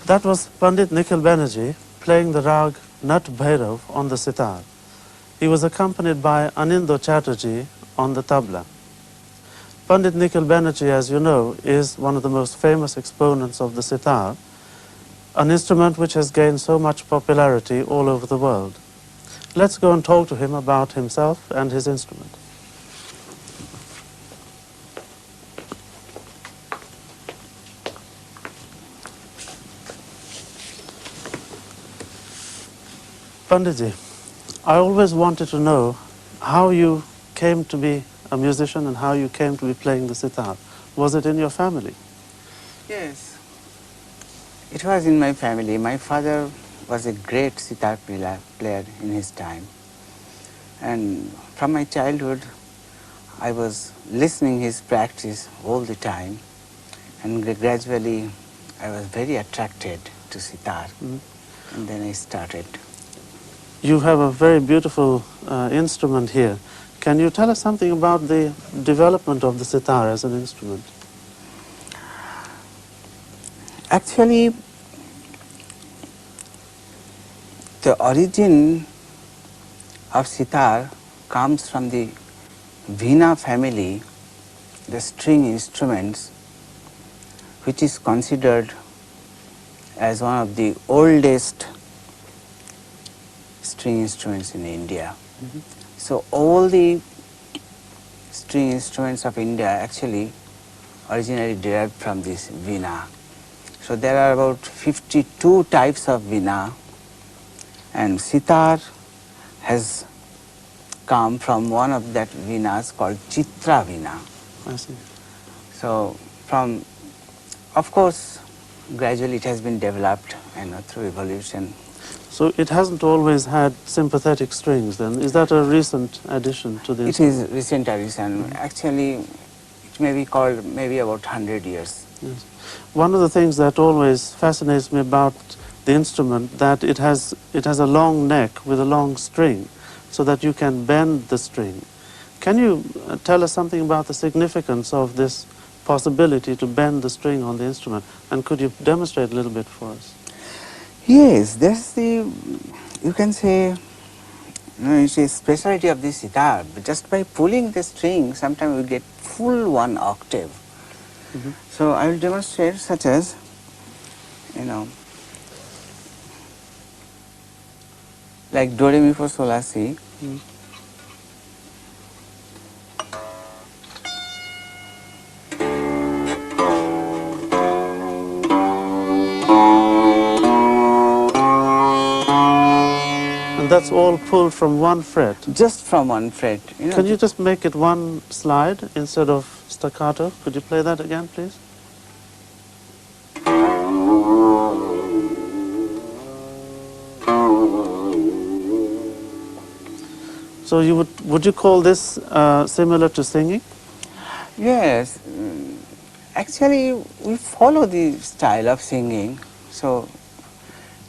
That was Pandit Nikhil Banerjee playing the rag Nat Bhairav on the sitar. He was accompanied by Anindo Chatterjee on the tabla. Pandit Nikhil Banerjee, as you know, is one of the most famous exponents of the sitar, an instrument which has gained so much popularity all over the world. Let's go and talk to him about himself and his instrument. Panditji, I always wanted to know how you came to be a musician and how you came to be playing the sitar. Was it in your family? Yes, it was in my family. My father was a great sitar player in his time. And from my childhood, I was listening his practice all the time. And gradually, I was very attracted to sitar. And then I started. You have a very beautiful instrument here. Can you tell us something about the development of the sitar as an instrument? Actually, the origin of sitar comes from the Veena family, the string instruments, which is considered as one of the oldest string instruments in India. So all the string instruments of India actually originally derived from this Veena. So there are about 52 types of Veena, and sitar has come from one of that Veenas called Chitra Veena. I see. So of course, gradually it has been developed and through evolution. So it hasn't always had sympathetic strings then? Is that a recent addition to the instrument? It is recent addition. Actually, it may be called maybe about 100 years. Yes. One of the things that always fascinates me about the instrument, that it has a long neck with a long string, so that you can bend the string. Can you tell us something about the significance of this possibility to bend the string on the instrument? And could you demonstrate a little bit for us? Yes, that's the, you can say, it's a specialty of this sitar. But just by pulling the string, sometimes we get full one octave. So I will demonstrate such as, like Do Re Mi Fa Sol La Si. And that's all pulled from one fret? Just from one fret. Can you just make it one slide instead of staccato? Could you play that again, please? So would you call this similar to singing? Yes. Actually, we follow the style of singing. So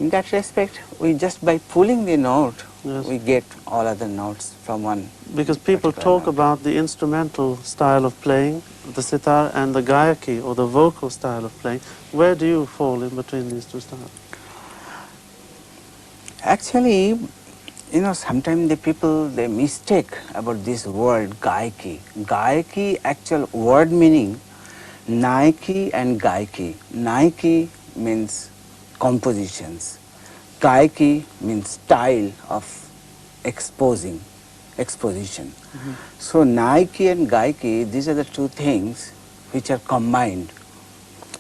in that respect, we just by pulling the note, we get all other notes from one. Because people talk about the instrumental style of playing, the sitar, and the gayaki, or the vocal style of playing. Where do you fall in between these two styles? Actually, sometimes the people, they mistake about this word gayaki. Gayaki, actual word meaning, naiki and gayaki. Naiki means compositions. Gayaki means style of exposition. So naiki and gayaki, these are the two things which are combined.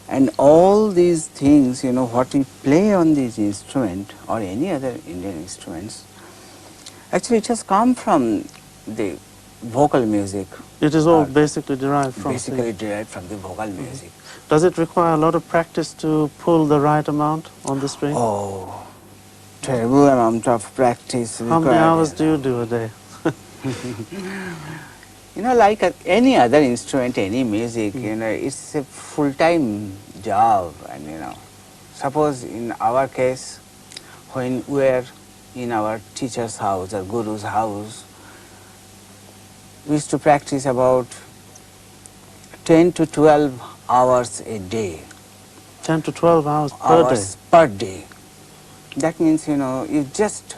And all these things, what we play on this instrument or any other Indian instruments, actually it has come from the vocal music. It is all basically derived from derived from the vocal music. Does it require a lot of practice to pull the right amount on the string? Oh, terrible amount of practice. How many hours do you do a day? Like any other instrument, any music, it's a full-time job. And, suppose in our case, when we are in our teacher's house or guru's house, we used to practice about 10 to 12 hours a day. 10 to 12 hours per day. hours per day. That means, you just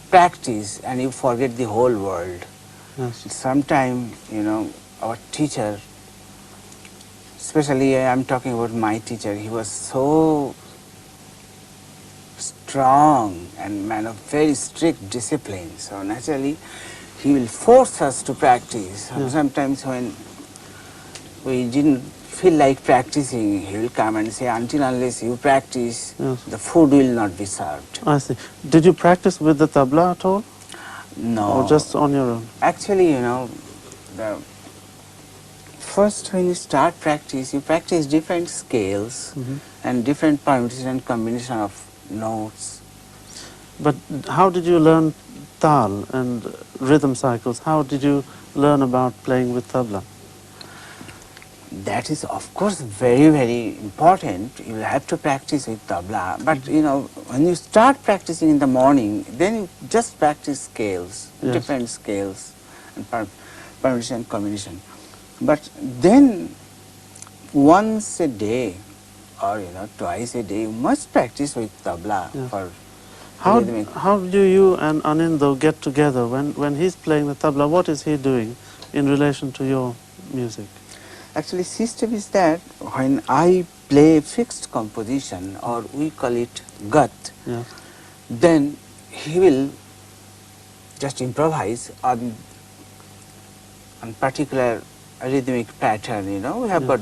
practice and you forget the whole world. Yes. Sometime, our teacher, especially I'm talking about my teacher, he was so strong and man of very strict discipline. So naturally, he will force us to practice. Yeah. Sometimes when we didn't feel like practicing, he will come and say, until unless you practice, Yes. the food will not be served. I see. Did you practice with the tabla at all? No. Or just on your own? Actually, the first when you start practice, you practice different scales and different permutation and combination of notes. But how did you learn tal and rhythm cycles? How did you learn about playing with tabla? That is, of course, very, very important. You will have to practice with tabla. But, when you start practicing in the morning, then you just practice scales, Yes. different scales and permutation and combination. But then, once a day or, twice a day, you must practice with tabla Yes. for How rhythmic. do you and Anindo get together? When he's playing the tabla, what is he doing in relation to your music? Actually, system is that when I play fixed composition, or we call it gut, Yes. then he will just improvise on particular rhythmic pattern. We have got.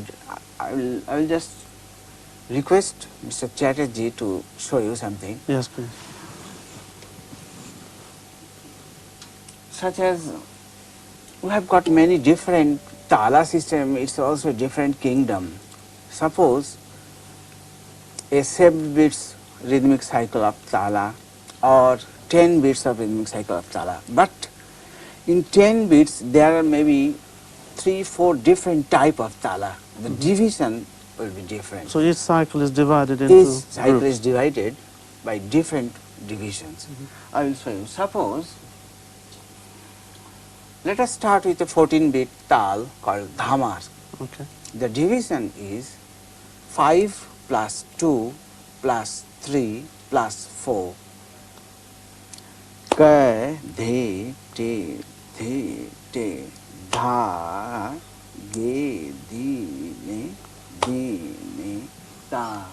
I will just request Mr. Chatterjee to show you something. Yes, please. Such as we have got many different tala system. It's also a different kingdom. Suppose a 7 beats rhythmic cycle of tala or 10 beats of rhythmic cycle of tala. But in 10 beats there are maybe 3-4 different type of tala. The division will be different. So each cycle is divided into Each cycle groups. is divided by different divisions. I will show you. Suppose, let us start with a 14-beat tal called dhamar. Okay. The division is 5 plus 2 plus 3 plus 4. Ka, de, dha, ge, di, ne, ta.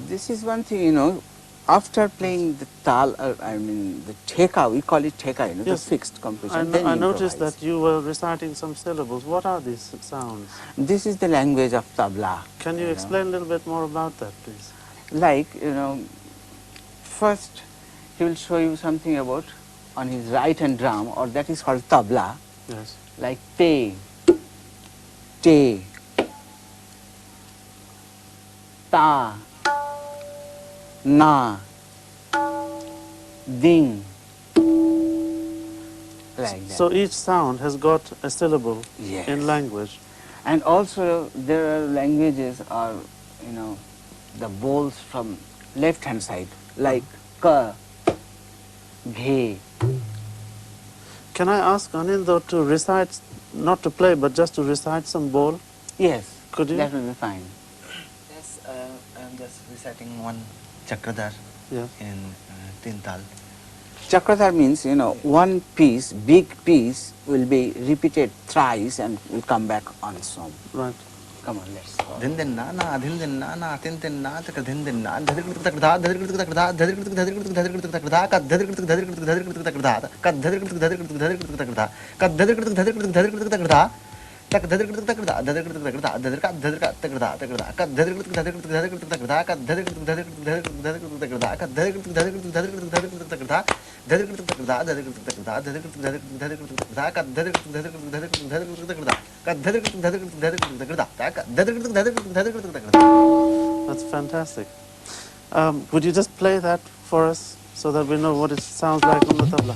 This is one thing, after playing the tal, the theka, we call it theka, the Yes. fixed composition. I noticed that you were reciting some syllables. What are these sounds? This is the language of tabla. Can you explain a little bit more about that, please? Like, first he will show you something about on his right hand drum, or that is called tabla, Yes. like te, ta, na, ding, like that. So each sound has got a syllable Yes. in language. And also there are languages or, the bowls from left hand side, like ka, ghe. Can I ask Anindo to recite, not to play, but just to recite some bowl? Yes, Could you? that will be fine. Yes, I'm just reciting one Chakradhar Yeah. in Tintal. Chakradhar means, one piece, big piece, will be repeated thrice and will come back on song. Right. Come on, let's go. Din din na na, din din na na, tin tin na, tak din din na, dhadirkrit takradha, dhadirkrit takradha, dhadirkrit dhadirkrit takradha, kat dhadirkrit dhadirkrit takradha, kat dhadirkrit dhadirkrit takradha, kat dhadirkrit dhadirkrit takradha, tak dhadirkrit takradha, dhadirkrit takradha, dhadirkat dhadirkat takradha, takradha, kat dhadirkrit dhadirkrit takradha, kat dhadirkrit dhadirkrit takradha, kat dhadirkrit dhadirkrit takradha, dhadirkrit takradha, dhadirkrit takradha, dhadirkrit dhadirkrit takradha, kat dhadirkrit dhadirkrit takradha, kat dhadirkrit dhadirkrit takradha, kat dhadirkrit dhadirkrit takradha. That's fantastic. Would you just play that for us so that we know what it sounds like on the tabla?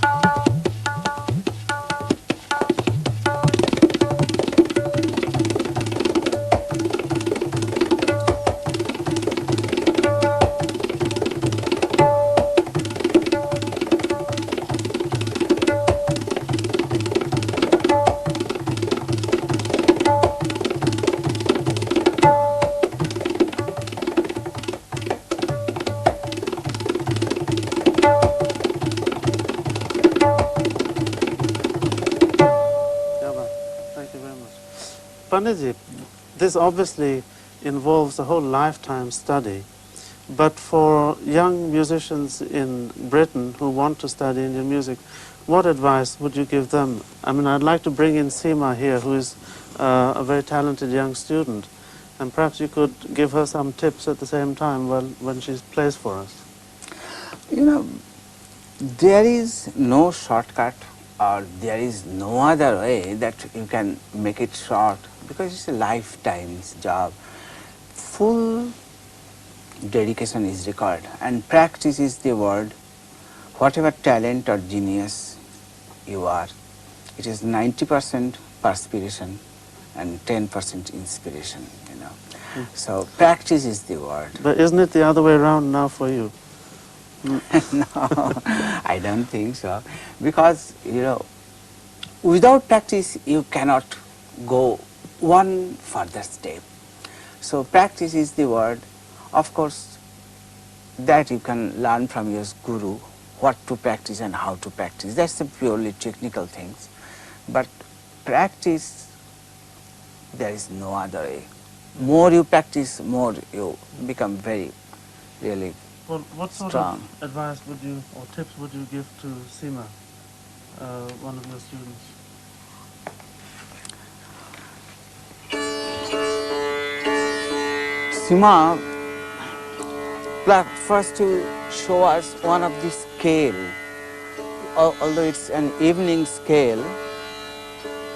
Panditji, this obviously involves a whole lifetime study. But for young musicians in Britain who want to study Indian music, what advice would you give them? I mean, I'd like to bring in Seema here, who is a very talented young student, and perhaps you could give her some tips at the same time when she plays for us. You know, there is no shortcut or there is no other way that you can make it short, because it's a lifetime's job. Full dedication is required, and practice is the word. Whatever talent or genius you are, it is 90% perspiration and 10% inspiration, you know. So practice is the word. But isn't it the other way around now for you? No, I don't think so, because, you know, without practice you cannot go one further step. So practice is the word. Of course, that you can learn from your guru, what to practice and how to practice. That's the purely technical things. But practice, there is no other way. More you practice, more you become very, really Well, what sort strong. of advice would you, or tips would you give to Seema, one of your students? Sima, first you show us one of the scale, although it's an evening scale,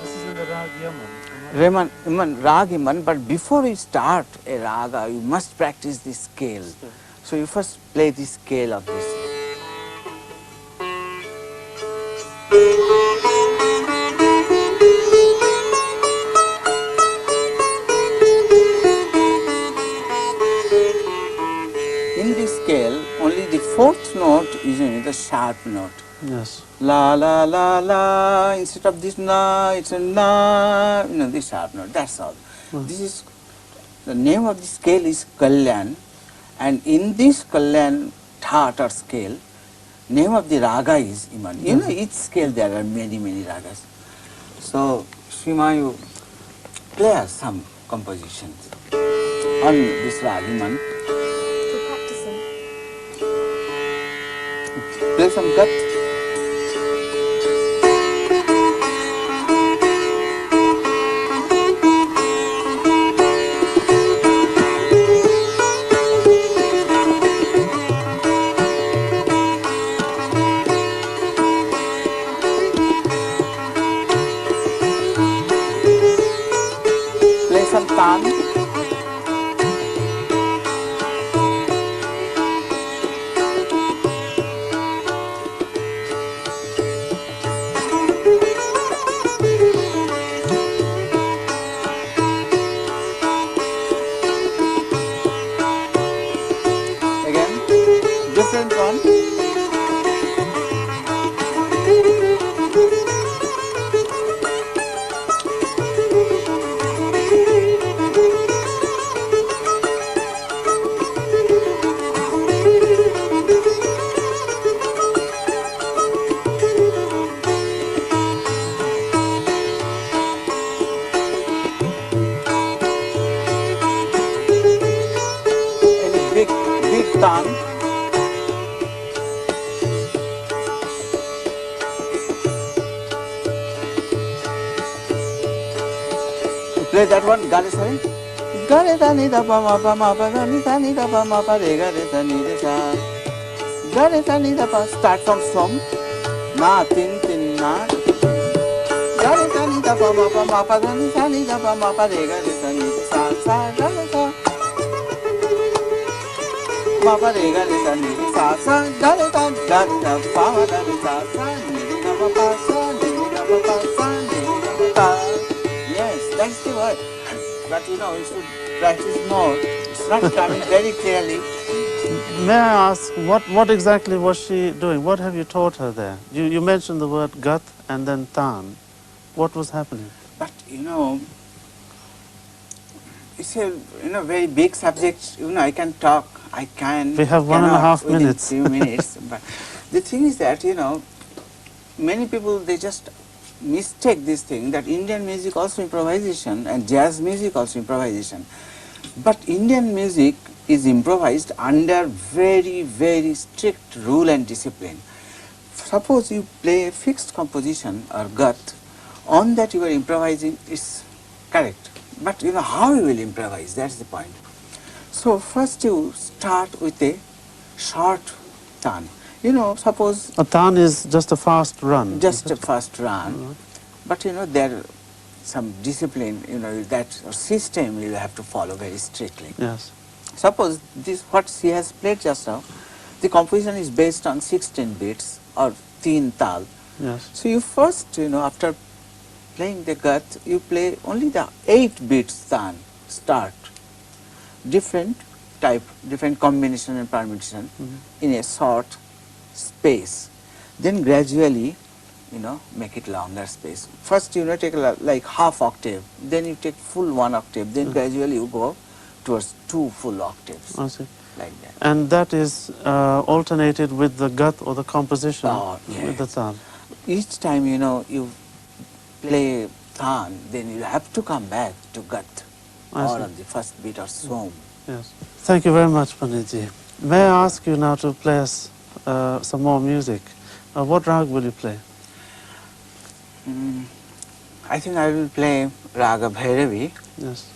This is in the Rag Yaman. Rag Yaman, but before you start a raga, you must practice the scale. So you first play the scale of this. In this scale, only the fourth note is the sharp note. Yes. La la la la. Instead of this na, it's a na. You know, this sharp note. That's all. This is the name of the scale is Kalyan, and in this Kalyan thought or scale, name of the raga is Iman. You know, each scale there are many ragas. So, Sima, you play us some compositions on this rag Iman. For practicing. Play some gat. Play some tan. Again, different one. Any big tan. Play that one, Gale Sari. Gale da ni da pa ma pa da ni da pa ma pa re ga re da ni de sa. Gale da ni da pa. Start from na tin tin na. Gale da ni da pa ma pa da ni da pa ma pa re ga re da ni de sa sa gale sa. Ma pa re ga re da ni de sa sa gale da pa ma da ni sa sa ni da pa pa sa ni da pa pa sa ni da pa pa. Yes, that's the word. But you know, you should practice more. It's not coming very clearly. May I ask, what exactly was she doing? What have you taught her there? You mentioned the word gat and then tan. What was happening? But you know, it's a very big subject. You know, I can talk. I can. We have cannot 1.5 within minutes. few minutes. But the thing is that many people they just mistake this thing that Indian music also improvisation and jazz music also improvisation. But Indian music is improvised under very, very strict rule and discipline. Suppose you play a fixed composition or gut, on that you are improvising is correct. But you know how you will improvise, that's the point. So first you start with a short tan. You know, suppose A tan is just a fast run. just is a it? first run, but you know there some discipline, you know, that system you have to follow very strictly. Yes. Suppose this what she has played just now, the composition is based on 16 beats or teen tal. Yes. So you first, you know, after playing the gut, you play only the 8 beats tan start, different type, different combination and permutation in a short space. Then gradually, you know, make it longer space. First, you know, take like half octave, then you take full 1 octave, then gradually you go towards 2 full octaves, I see. like that. And that is alternated with the gut or the composition Oh, with the yes. tan. Each time, you know, you play tan, then you have to come back to gut I or see. on the first beat or som. Yes. Thank you very much, Banerjee. May I ask you now to play us some more music? What rag will you play? I think I will play Raga Bhairavi. Yes.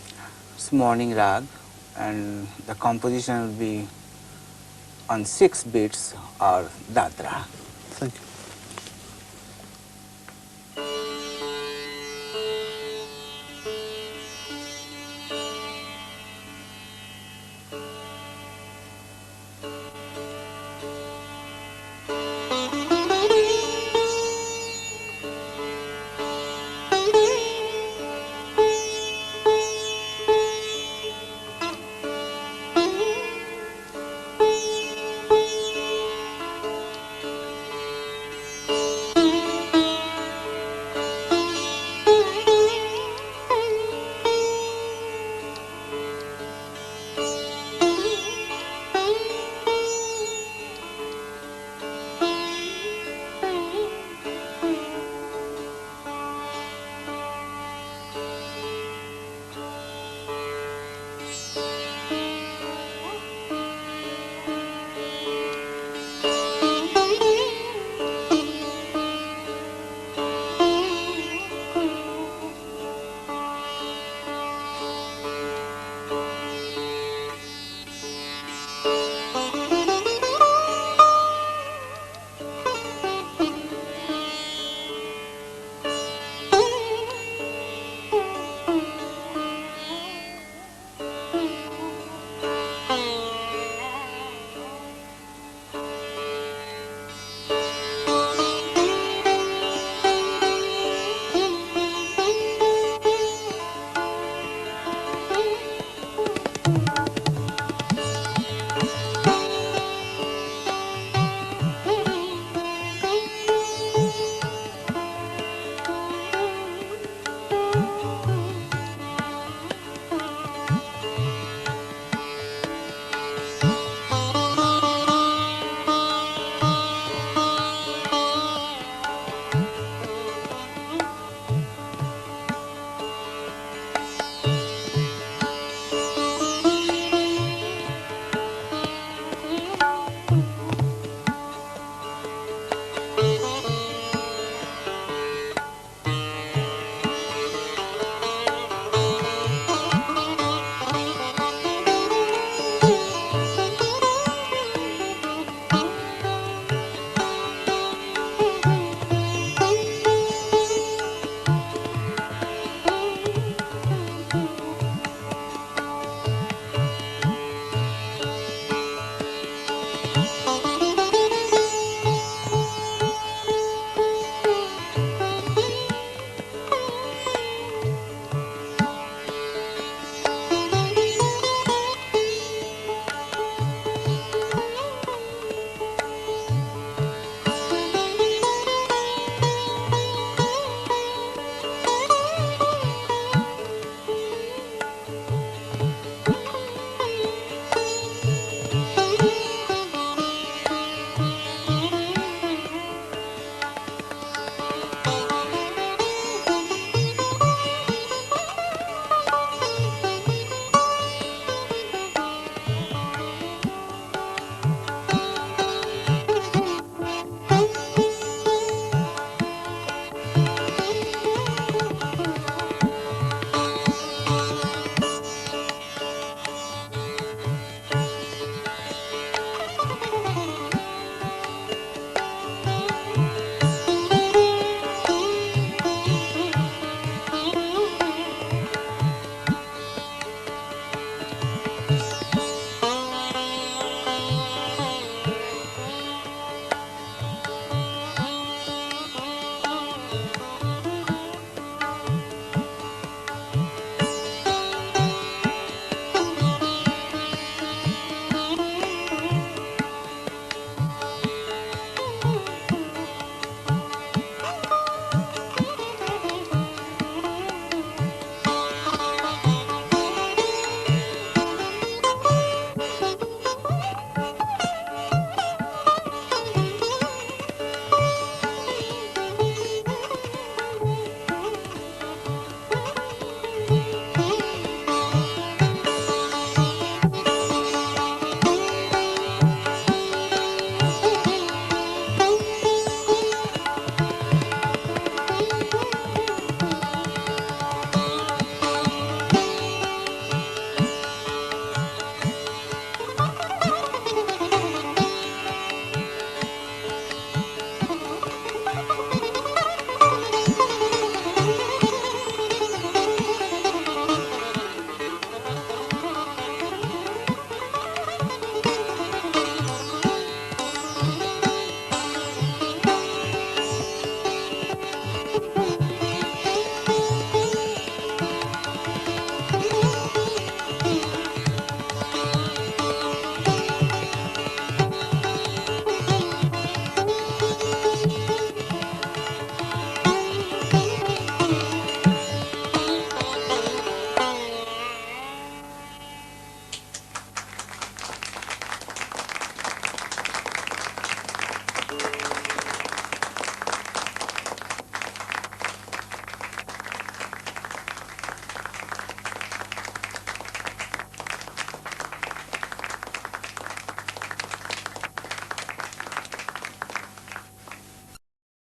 It's morning rag, and the composition will be on 6 beats or dadra. Thank you.